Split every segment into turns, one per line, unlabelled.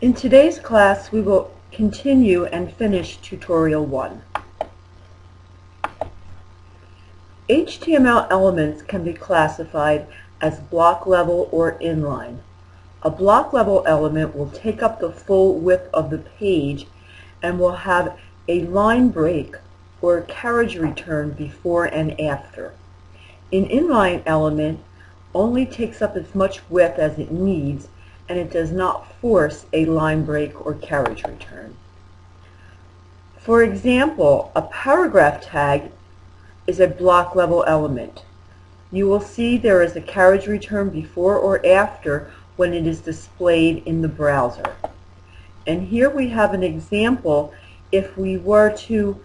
In today's class, we will continue and finish Tutorial 1. HTML elements can be classified as block level or inline. A block level element will take up the full width of the page and will have a line break or carriage return before and after. An inline element only takes up as much width as it needs, and it does not force a line break or carriage return. For example, a paragraph tag is a block level element. You will see there is a carriage return before or after when it is displayed in the browser. And here we have an example. If we were to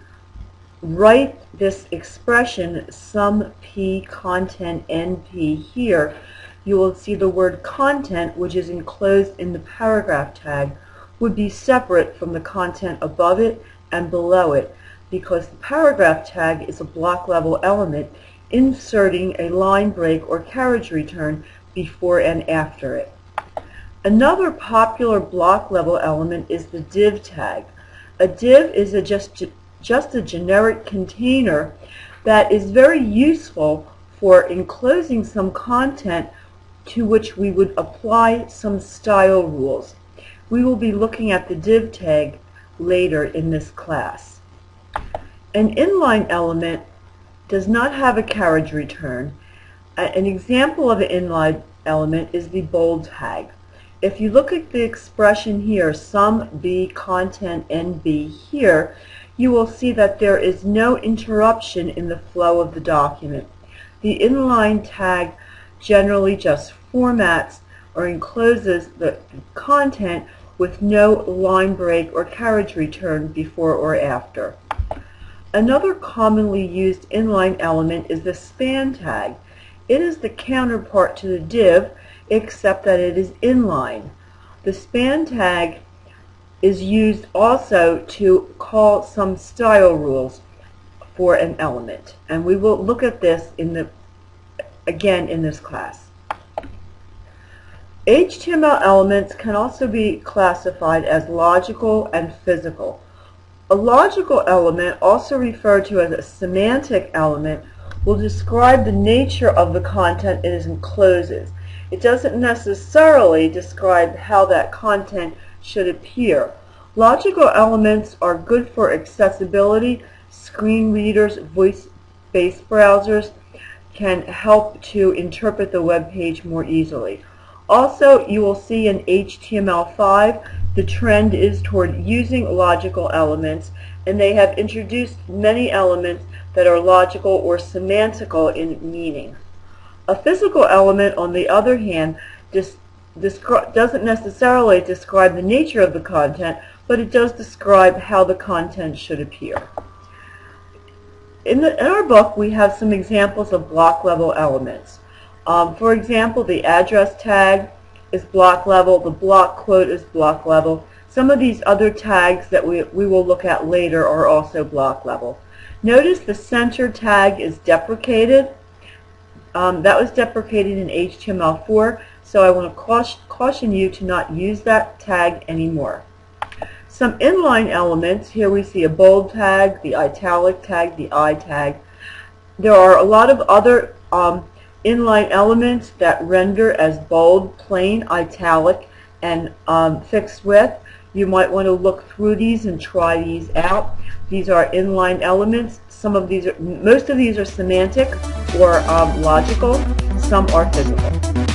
write this expression, sum p content np here, you will see the word content, which is enclosed in the paragraph tag, would be separate from the content above it and below it, because the paragraph tag is a block level element inserting a line break or carriage return before and after it. Another popular block level element is the div tag. A div is just a generic container that is very useful for enclosing some content to which we would apply some style rules. We will be looking at the div tag later in this class. An inline element does not have a carriage return. An example of an inline element is the bold tag. If you look at the expression here, sum b content nb here, you will see that there is no interruption in the flow of the document. The inline tag generally just formats or encloses the content with no line break or carriage return before or after. Another commonly used inline element is the span tag. It is the counterpart to the div, except that it is inline. The span tag is used also to call some style rules for an element, and we will look at this again in this class. HTML elements can also be classified as logical and physical. A logical element, also referred to as a semantic element, will describe the nature of the content it encloses. It doesn't necessarily describe how that content should appear. Logical elements are good for accessibility. Screen readers, voice-based browsers can help to interpret the web page more easily. Also, you will see in HTML5 the trend is toward using logical elements, and they have introduced many elements that are logical or semantical in meaning. A physical element, on the other hand, doesn't necessarily describe the nature of the content, but it does describe how the content should appear. In our book, we have some examples of block level elements. For example, the address tag is block level, the block quote is block level. Some of these other tags that we will look at later are also block level. Notice the center tag is deprecated. That was deprecated in HTML4, so I want to caution you to not use that tag anymore. Some inline elements, here we see a bold tag, the italic tag, the I tag. There are a lot of other inline elements that render as bold, plain, italic, and fixed width. You might want to look through these and try these out. These are inline elements. Most of these are semantic or logical. Some are physical.